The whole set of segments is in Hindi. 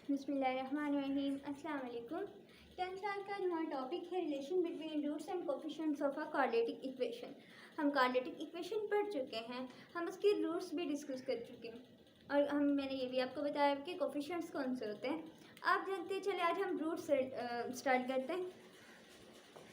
बिस्मिल्लाहिर्रहमानिर्रहीम। अस्सलाम वालेकुम। 10th साल का हमारा टॉपिक है relation between roots and coefficients of a quadratic equation. हम क्वाड्रेटिक इक्वेशन पढ़ चुके हैं, हम उसके रूट्स भी डिस्कस कर चुके हैं और मैंने ये भी आपको बताया कि कोफिशिएंट्स कौन से होते हैं। आप जानते हैं, चले आज हम रूट्स स्टार्ट करते हैं।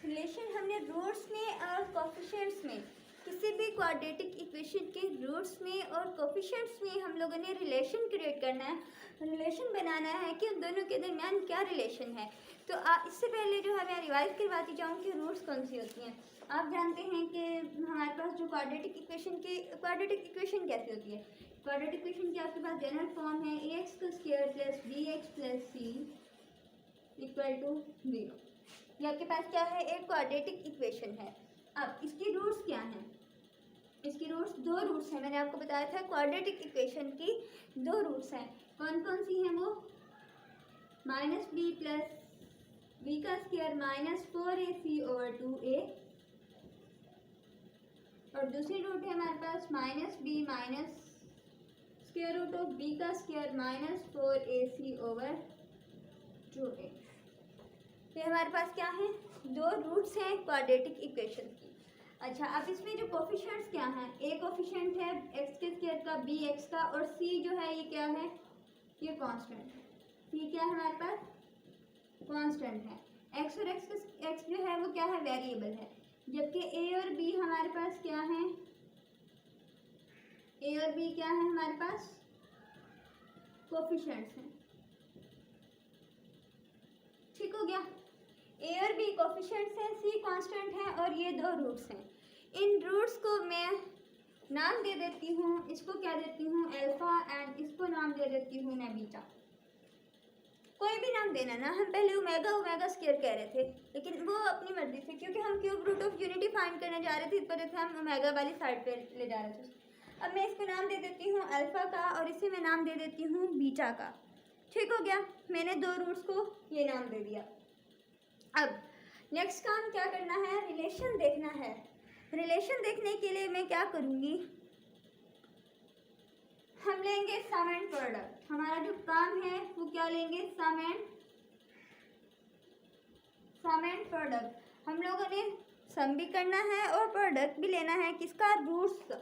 रिलेशन हमने रूट्स में और कोफिशिएंट्स में, किसी भी क्वाड्रेटिक इक्वेशन के रूट्स में और कोफिशिएंट्स में हम लोगों ने रिलेशन क्रिएट करना है, रिलेशन बनाना है कि उन दोनों के दरमियान क्या रिलेशन है। तो इससे पहले जो है मैं रिवाइज करवाती जाऊँ कि रूट्स कौन सी होती हैं। आप जानते हैं कि हमारे पास जो क्वाड्रेटिक इक्वेशन कैसे होती है। क्वाड्रेटिक इक्वेशन की आपके पास जनरल फॉर्म है ax का square plus bx plus c equal to 0। ये आपके पास क्या है, एक क्वाड्रेटिक इक्वेशन है। अब इसके रूट्स क्या हैं? इसकी रूट्स दो रूट्स हैं, मैंने आपको बताया था क्वाड्रेटिक इक्वेशन की दो रूट्स हैं। कौन कौन सी हैं वो? माइनस बी प्लस बी का square minus 4ac over 2a, और दूसरी रूट है हमारे पास minus b minus square root of b का square minus 4ac over 2a। ये हमारे पास क्या है, दो रूट्स हैं क्वाड्रेटिक इक्वेशन की। अच्छा, अब इसमें जो कोफिशिएंट्स क्या हैं, ए कोफिशिएंट है एक्स के स्क्वायर का, बी एक्स का, और सी जो है ये क्या है, ये कांस्टेंट है। सी क्या है हमारे पास, कांस्टेंट है। एक्स और एक्स जो है वो क्या है, वेरिएबल है। जबकि ए और बी हमारे पास क्या है, ए और बी क्या है हमारे पास, कोफिशिएंट्स हैं। ठीक हो गया, ए और बी कोफिशिएंट्स हैं, सी कांस्टेंट है, और ये दो रूट्स हैं। इन रूट्स को मैं नाम दे देती हूँ, इसको क्या देती हूँ, अल्फा, एंड इसको नाम दे देती हूँ मैं बीटा। कोई भी नाम देना ना, हम पहले ओमेगा स्क्वायर कह रहे थे, लेकिन वो अपनी मर्जी से, क्योंकि हम cube root of unity find करने जा रहे थे, इस वजह से हम ओमेगा वाली साइड पे ले जा रहे थे। अब मैं इसको नाम दे देती हूँ अल्फा का, और इसे मैं नाम दे देती हूँ बीटा का। ठीक हो गया, मैंने दो रूट्स को ये नाम दे दिया। अब नेक्स्ट काम क्या करना है, रिलेशन देखना है। रिलेशन देखने के लिए मैं क्या करूँगी, हम लेंगे सम एंड प्रोडक्ट। हमारा जो काम है वो क्या लेंगे, सम एंड प्रोडक्ट। हम लोगों ने सम भी करना है और प्रोडक्ट भी लेना है, किसका, रूट्स का,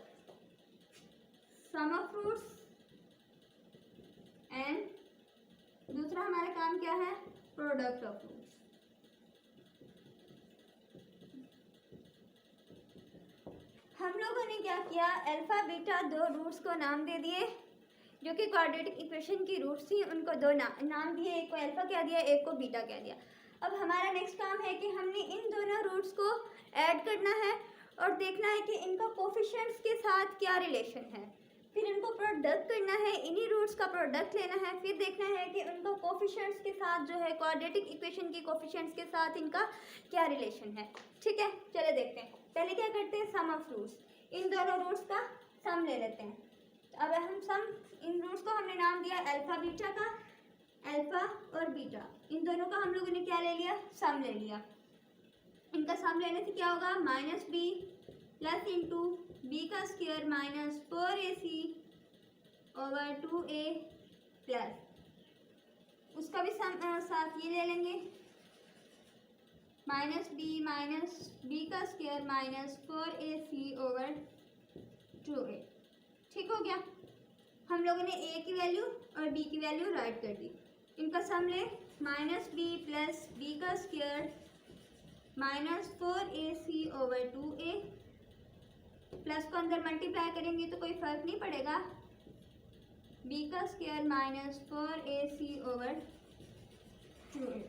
सम ऑफ रूट्स, एंड दूसरा हमारा काम क्या है, प्रोडक्ट ऑफ रूट्स। हम लोगों ने क्या किया, अल्फा बीटा दो रूट्स को नाम दे दिए जो कि क्वाड्रेटिक इक्वेशन की रूट्स थी, उनको दो नाम दिए, एक को अल्फा कह दिया, एक को बीटा कह दिया। अब हमारा नेक्स्ट काम है कि हमने इन दोनों रूट्स को ऐड करना है और देखना है कि इनका कोफिशिएंट्स के साथ क्या रिलेशन है। फिर इनको प्रोडक्ट करना है, इन्हीं रूट्स का प्रोडक्ट लेना है, फिर देखना है कि उनको कोफिशिएंट्स के साथ जो है, क्वाड्रेटिक इक्वेशन की कोफिशिएंट्स के साथ इनका क्या रिलेशन है। ठीक है, चले देखते हैं। पहले क्या करते हैं, सम ऑफ रूट्स, इन दोनों रूट्स का सम ले लेते हैं। तो अब हम सम, इन रूट्स को हमने नाम दिया अल्फा बीटा का, अल्फा और बीटा, इन दोनों का हम लोगों ने क्या ले लिया, सम ले लिया। इनका सम लेने से क्या होगा, minus b plus into b का square minus 4ac over 2a plus, उसका भी सम साथ ये ले लेंगे, माइनस बी का square minus 4ac over 2a। ठीक हो गया, हम लोगों ने a की वैल्यू और b की वैल्यू राइट कर दी। इनका सम ले, माइनस बी प्लस बी का square minus 4ac over 2a, plus को अंदर मल्टीप्लाई करेंगे तो कोई फर्क नहीं पड़ेगा, b का square minus 4ac over 2a।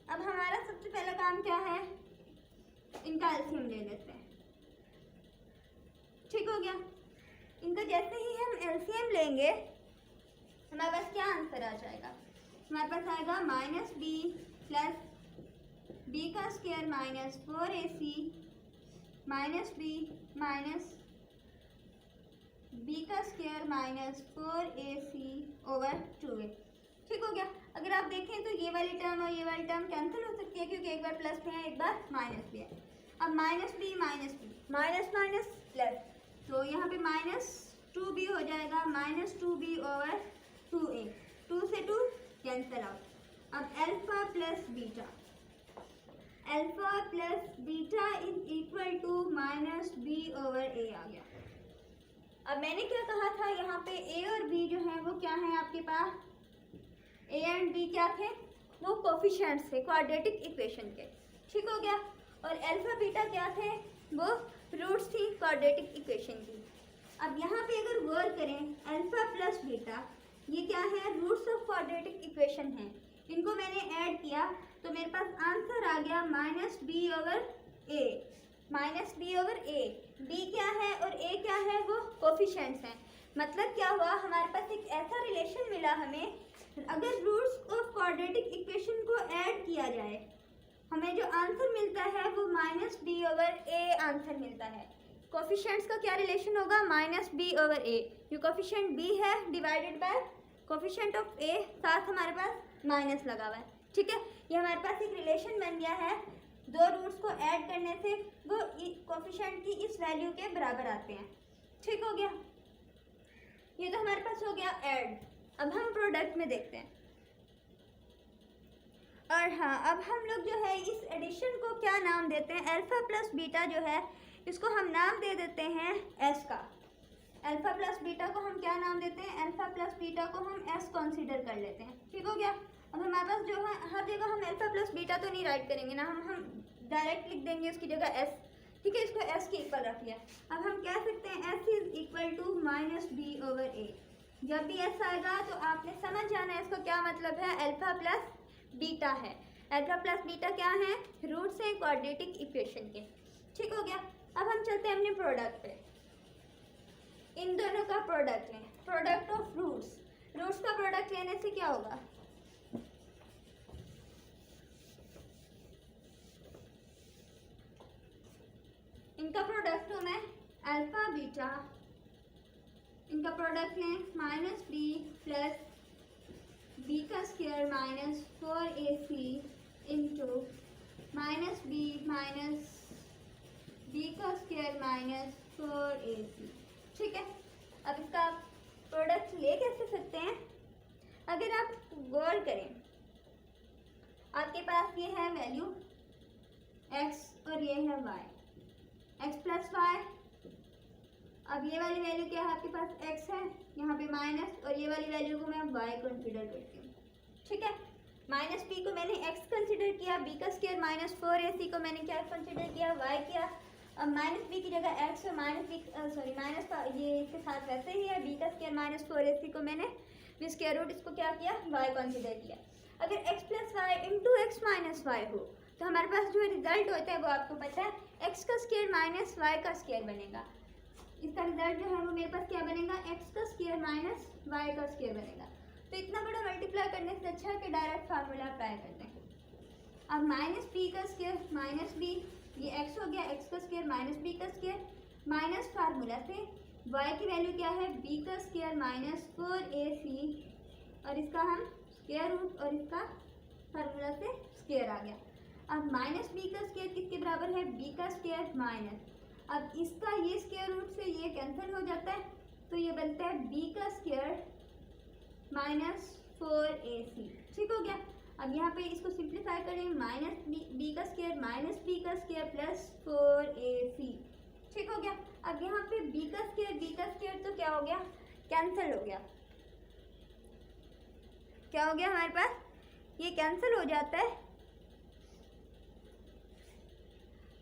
अब हमारा सबसे पहला काम क्या है, इनका एलसीएम ले लेते हैं। ठीक हो गया, इनका जैसे ही हम एलसीएम लेंगे हमारे पास क्या आंसर आ जाएगा, हमारे पास आएगा माइनस बी प्लस बी का square minus 4ac minus b का square minus 4ac over 2a। ठीक हो गया, अगर आप देखें तो ये वाली टर्म और ये वाली टर्म कैंसिल हो सकती है, क्योंकि एक बार प्लस में है, एक बार माइनस भी है। अब माइनस माइनस प्लस, तो यहाँ पे माइनस 2b हो जाएगा, माइनस 2b ओवर 2a, 2 से 2 कैंसल आउट। अब alpha plus beta, alpha plus beta is equal to minus b over a आ गया। अब मैंने क्या कहा था, यहाँ पे ए और बी जो है वो क्या है आपके पास, ए एंड बी क्या थे, वो कोफिशिएंट्स थे क्वाड्रेटिक इक्वेशन के, ठीक हो गया। और अल्फा बीटा क्या थे, वो रूट्स थी क्वाड्रेटिक इक्वेशन की। अब यहाँ पे अगर गौर करें, अल्फा प्लस बीटा ये क्या है, रूट्स ऑफ क्वाड्रेटिक इक्वेशन है। इनको मैंने ऐड किया तो मेरे पास आंसर आ गया माइनस बी ओवर ए, माइनस बी ओवर ए। बी क्या है और ए क्या है, वो कोफिशिएंट्स हैं। मतलब क्या हुआ, हमारे पास एक ऐसा रिलेशन मिला हमें, अगर रूट्स ऑफ क्वाड्रेटिक इक्वेशन को ऐड किया जाए हमें जो आंसर मिलता है वो minus b over a answer मिलता है। कोफिशिएंट्स का क्या रिलेशन होगा, माइनस बी ओवर ए। ये कोफिशिएंट बी है डिवाइडेड बाय कोफिशिएंट ऑफ ए, साथ हमारे पास माइनस लगा हुआ है, ठीक है। ये हमारे पास एक रिलेशन बन गया है, दो रूट्स को ऐड करने से वो कोफिशिएंट की इस वैल्यू के बराबर आते हैं, ठीक हो गया। ये तो हमारे पास हो गया ऐड। अब हम प्रोडक्ट में देखते हैं। और हाँ, अब हम लोग जो है इस एडिशन को क्या नाम देते हैं, अल्फा प्लस बीटा जो है इसको हम नाम दे देते हैं एस का। अल्फा प्लस बीटा को हम क्या नाम देते हैं, अल्फा प्लस बीटा को हम एस कंसीडर कर लेते हैं, ठीक हो गया। अब हमारे पास जो है हर जगह हम अल्फा प्लस बीटा तो नहीं राइट करेंगे ना, हम डायरेक्ट लिख देंगे उसकी जगह एस, ठीक है। इसको एस के इक्वल रख लिया। अब हम कह सकते हैं S is equal to minus b over a. जब भी एस आएगा तो आपने समझ जाना है इसको क्या मतलब है, अल्फा प्लस बीटा है। अल्फा प्लस बीटा क्या है, रूट्स हैं क्वाड्रेटिक इक्वेशन के, ठीक हो गया। अब हम चलते हैं अपने प्रोडक्ट पे। इन दोनों का प्रोडक्ट लें, प्रोडक्ट ऑफ रूट्स। रूट्स का प्रोडक्ट लेने से क्या होगा, इनका प्रोडक्ट लूँ मैं अल्फा बीटा, इनका प्रोडक्ट लें माइनस बी प्लस बी का square minus 4ac into minus b minus b का स्क्वायर माइनस 4ac, ठीक है। अब इसका प्रोडक्ट ले कैसे सकते हैं, अगर आप गौर करें आपके पास ये है वैल्यू x और ये है y, x प्लस वाई। अब ये वाली वैल्यू क्या है आपके पास, x है, यहाँ पे माइनस, और ये वाली वैल्यू को मैं y कंसीडर करती हूँ, ठीक है। माइनस बी को मैंने x कंसीडर किया, b का स्क्वायर माइनस 4ac को मैंने क्या कंसीडर किया, y किया। अब माइनस बी की जगह x और माइनस बी माइनस का ये इसके साथ वैसे ही है, b का स्क्वायर माइनस 4ac को मैंने स्क्वायर रूट इसको क्या किया, y कंसीडर किया। अगर x plus y into x minus y हो तो हमारे पास जो रिजल्ट होता है वो आपको पता है, x का स्क्वायर माइनस वाई का स्क्वायर बनेगा। इसका रिजल्ट जो है वो मेरे पास क्या बनेगा, x का स्क्वायर माइनस वाई का स्क्वायर बनेगा। तो इतना बड़ा मल्टीप्लाई करने से अच्छा है कि डायरेक्ट फार्मूला अप्लाई कर दें। अब माइनस बी का स्क्वायर माइनस बी, ये x हो गया, x का स्क्वायर माइनस बी का स्क्वायर माइनस फार्मूला से y की वैल्यू क्या है, b का स्क्वायर माइनस 4ac, और इसका हम स्क्वायर रूट और इसका फार्मूला से स्क्वायर आ गया। अब माइनस बी का स्क्वायर किसके बराबर है, b का स्क्वायर माइनस, अब इसका ये स्क्वायर रूट से ये कैंसिल हो जाता है तो ये बनता है b का स्क्वायर माइनस 4ac, ठीक हो गया। अब यहाँ पे इसको सिंप्लीफाई करें, माइनस बी का स्क्वायर माइनस बी का स्क्वायर प्लस 4ac, ठीक हो गया। अब यहाँ पे b का स्क्वायर तो क्या हो गया, कैंसिल हो गया। क्या हो गया हमारे पास, ये कैंसिल हो जाता है,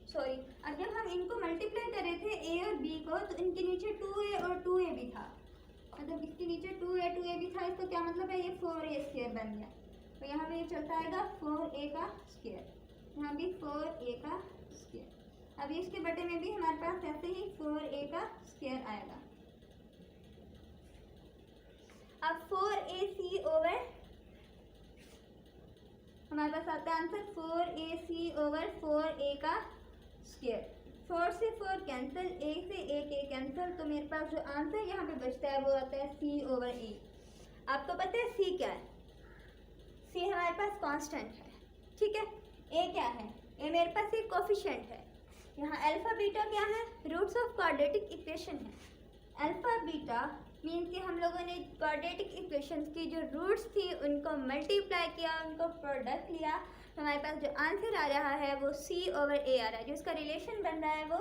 सॉरी। अब जब हम इनको मल्टीप्लाई कर रहे थे a और b को तो इनके नीचे 2a और 2a भी था, मतलब इसके नीचे 2a भी था, इसका क्या मतलब है, ये 4a स्क्वायर बन गया। तो यहाँ पे ये चलता आएगा 4a का स्क्वायर, यहाँ भी 4a का स्क्वायर। अब इसके बटे में भी हमारे पास ऐसे ही 4a का स्क्वायर आएगा। अब 4ac ओवर हमारे पास आता है आंसर 4ac ओवर 4a का स्क्वायर। 4 से 4 कैंसिल, a से a कैंसिल, तो मेरे पास जो आंसर यहाँ पे बचता है वो आता है c ओवर a। आपको पता है c क्या है, c हमारे पास कांस्टेंट है, ठीक है। a क्या है, a मेरे पास एक कोफिशिएंट है। यहाँ अल्फा बीटा क्या है, रूट्स ऑफ क्वाड्रेटिक इक्वेशन है। अल्फा बीटा मीन्स कि हम लोगों ने क्वाड्रेटिक इक्वेशंस की जो रूट्स थी उनको मल्टीप्लाई किया, उनको प्रोडक्ट लिया, तो हमारे पास जो आंसर आ रहा है वो C/A आ रहा है। जो इसका रिलेशन बन रहा है वो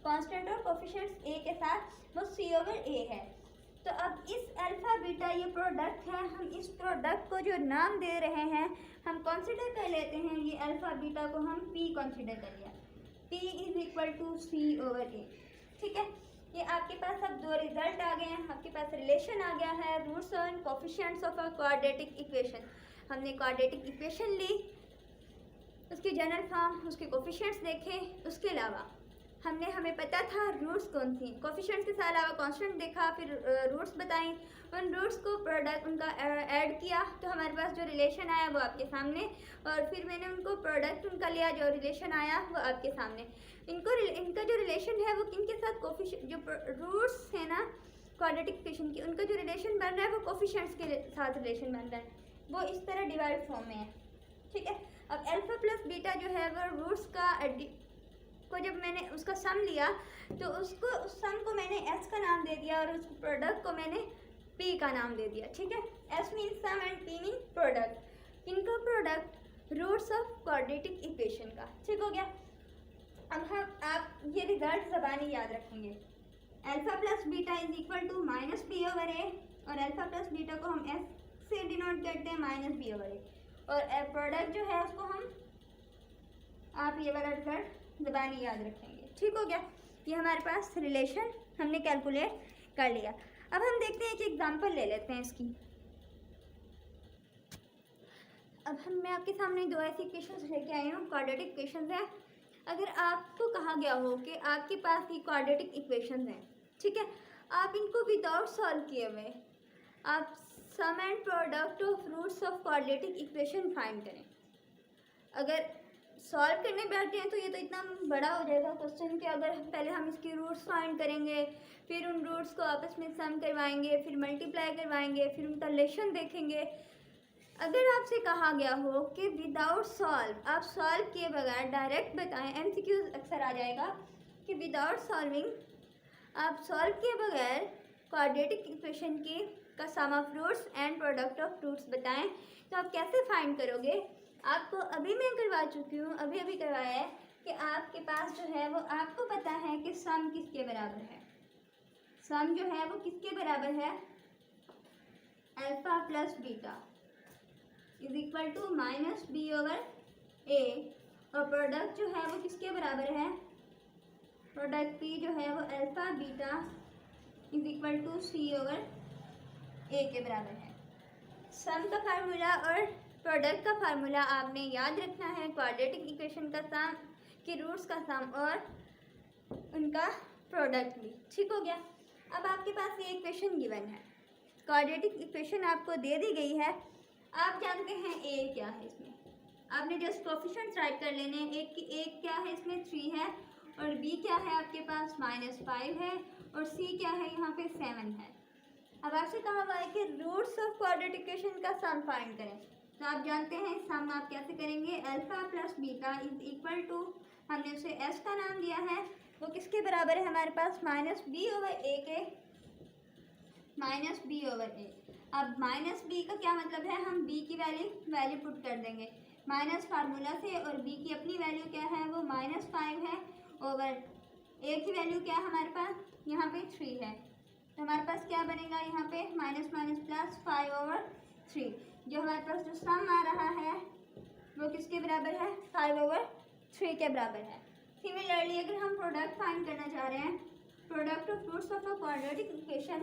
कांस्टेंट और कोफिशिएंट्स A के साथ, वो C/A है। तो अब इस अल्फा बीटा ये प्रोडक्ट है, हम इस प्रोडक्ट को जो नाम दे रहे हैं हम कंसिडर कर लेते हैं, ये अल्फा बीटा को हम P कंसिडर कर लिया, P = C/A। ठीक है, ये आपके पास अब दो रिजल्ट आ गए हैं, आपके पास रिलेशन आ गया है roots and coefficients of a quadratic equation. हमने क्वाड्रेटिक इक्वेशन ली, उसकी जनरल फॉर्म, उसके कोफिशिएंट्स देखे, उसके अलावा हमें पता था रूट्स कौन थी, कोफिशिएंट्स के साथ अलावा कांस्टेंट देखा, फिर रूट्स बताई, उन रूट्स को प्रोडक्ट उनका ऐड किया, तो हमारे पास जो रिलेशन आया वो आपके सामने, और फिर मैंने उनको प्रोडक्ट उनका लिया, जो रिलेशन आया वो आपके सामने। इनका जो रिलेशन है वो किनके साथ, कोफिशिएंट जो रूट्स है ना क्वाड्रेटिक इक्वेशन की, उनका जो रिलेशन बन रहा है वो कोफिशिएंट्स के साथ रिलेशन बन रहा है, वो इस तरह डिवाइड फॉर्म में है। ठीक है, अब अल्फा प्लस बीटा जो है वो रूट्स का को जब मैंने उसका सम लिया तो उसको उस सम को मैंने S का नाम दे दिया और उस प्रोडक्ट को मैंने P का नाम दे दिया। ठीक है, S mean sum and P mean product, इनका product roots of quadratic equation का। ठीक हो गया। अब आप ये रिजल्ट ज़बानी याद रखेंगे, अल्फा प्लस बीटा = -B/A, और अल्फा प्लस बीटा को हम S से डिनोट करते हैं -B/A, और प्रोडक्ट जो है उसको हम, आप ये वाला रिजल्ट ज़बानी याद रखेंगे। ठीक हो गया, ये हमारे पास रिलेशन हमने कैलकुलेट कर लिया। अब हम देखते हैं, एक एग्जांपल ले लेते हैं इसकी। मैं आपके सामने दो ऐसी इक्वेशंस लेके आई हूँ, क्वाड्रेटिक इक्वेशंस हैं। अगर आपको कहा गया हो कि आपके पास ये क्वाड्रेटिक इक्वेशंस हैं, ठीक है, आप इनको विदाउट सॉल्व किए हुए आप sum and product of roots of quadratic equation find करें। अगर सॉल्व करने बैठते हैं तो ये तो इतना बड़ा हो जाएगा क्वेश्चन कि अगर पहले हम इसकी रूट्स फाइंड करेंगे, फिर उन रूट्स को आपस में सम करवाएंगे, फिर मल्टीप्लाई करवाएंगे, फिर उनका रिलेशन देखेंगे। अगर आपसे कहा गया हो कि विदाउट सॉल्व, आप सॉल्व किए बगैर डायरेक्ट बताएं, MCQs अक्सर आ जाएगा कि विदाउट सॉल्विंग, आप सॉल्व किए बगैर क्वाड्रेटिक इक्वेशन की का sum of roots and product of roots बताएं, तो आप कैसे फाइंड करोगे। आपको अभी मैं करवा चुकी हूँ, अभी करवाया है कि आपके पास जो है वो आपको पता है कि सम किसके बराबर है। सम जो है वो किसके बराबर है, अल्फा प्लस बीटा = -B/A, और प्रोडक्ट जो है वो किसके बराबर है, प्रोडक्ट P जो है वो अल्फा बीटा = C/A के बराबर है। सम का फार्मूला और प्रोडक्ट का फार्मूला आपने याद रखना है, क्वाड्रेटिक इक्वेशन का सम कि रूट्स का सम और उनका प्रोडक्ट भी। ठीक हो गया। अब आपके पास ये इक्वेशन गिवन है, क्वाड्रेटिक इक्वेशन आपको दे दी गई है। आप जानते हैं A क्या है, इसमें आपने जस्ट कोफिशिएंट्स राइट कर लेने हैं। एक क्या है इसमें 3 है, और B क्या है आपके पास -5 है, और C क्या है यहाँ पे 7 है। अब आपसे कहा हुआ है कि रूट्स ऑफ क्वाड्रेटिक इक्वेशन का सम फाइंड करें, तो आप जानते हैं सम आप कैसे करेंगे, अल्फा प्लस बीटा = हमने उसे S का नाम दिया है, वो किसके बराबर है हमारे पास, -B/A के, -B/A। अब -B का क्या मतलब है, हम B की वैल्यू पुट कर देंगे माइनस फार्मूला से, और B की अपनी वैल्यू क्या है वो -5 है, ओवर A की वैल्यू क्या है हमारे पास यहाँ पे 3 है, तो हमारे पास क्या बनेगा यहाँ पे -5/3। जो हमारे पास जो सम आ रहा है वो किसके बराबर है, 5/3 के बराबर है। सिमिलरली अगर हम प्रोडक्ट फाइंड करना चाह रहे हैं, product of roots of a quadratic equation,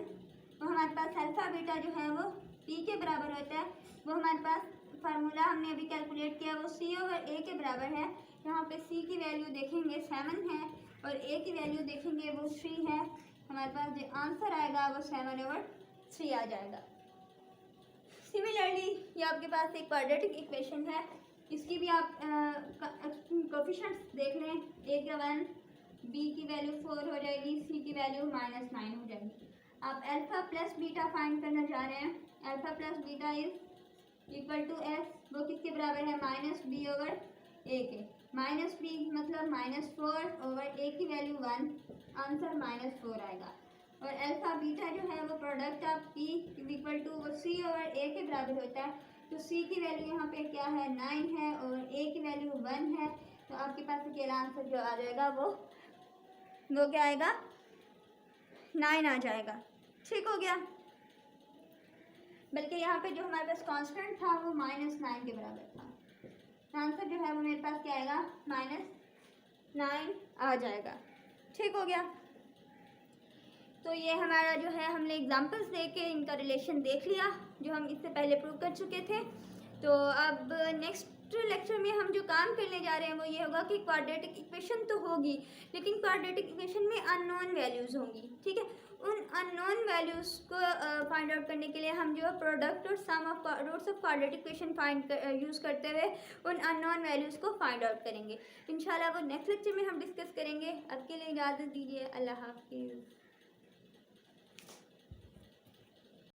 तो हमारे पास अल्फा बीटा जो है वो P के बराबर होता है। वो हमारे पास फार्मूला हमने अभी कैलकुलेट किया, वो C/A के बराबर है। यहाँ पे C की वैल्यू देखेंगे 7 है, और A की वैल्यू देखेंगे वो 3 है। हमारे पास जो आंसर आएगा वो 7/3 आ जाएगा। सिमिलरली ये आपके पास एक क्वाड्रेटिक इक्वेशन है, इसकी भी आप कोफिशिएंट्स देख लें, A का 1, B की वैल्यू 4 हो जाएगी, C की वैल्यू -9 हो जाएगी। आप अल्फा प्लस बीटा फाइंड करना चाह रहे हैं, अल्फा प्लस बीटा = S, वो किसके बराबर है, -B/A के। -B मतलब -4 ओवर A की वैल्यू 1, आंसर -4 आएगा। और अल्फ़ा बीटा जो है वो product of p equal to वो सी और ए के बराबर होता है। तो सी की वैल्यू यहाँ पे क्या है 9 है और ए की वैल्यू 1 है। तो आपके पास अकेला आंसर जो आ जाएगा वो क्या आएगा 9 आ जाएगा। ठीक हो गया। बल्कि यहाँ पे जो हमारे पास कांस्टेंट था वो -9 के बराबर था। आंसर जो है वो मेरे पास क्या आएगा -9 आ जाएगा। ठीक हो गया। तो ये हमारा जो है हमने एग्जांपल्स दे के इनका रिलेशन देख लिया जो हम इससे पहले प्रूव कर चुके थे। तो अब नेक्स्ट लेक्चर में हम जो काम करने जा रहे हैं वो ये होगा कि क्वाड्रेटिक इक्वेशन तो होगी लेकिन क्वाड्रेटिक इक्वेशन में अननोन वैल्यूज़ होंगी। ठीक है, उन अननोन वैल्यूज़ को फाइंड आउट करने के लिए हम जो है प्रोडक्ट और sum of roots of quadratic equation use करते हुए उन अननोन वैल्यूज़ को फाइंड आउट करेंगे। इंशाल्लाह वो नेक्स्ट लेक्चर में हम डिस्कस करेंगे। अब के लिए इजाज़त दीजिए। अल्लाह हाफिज़।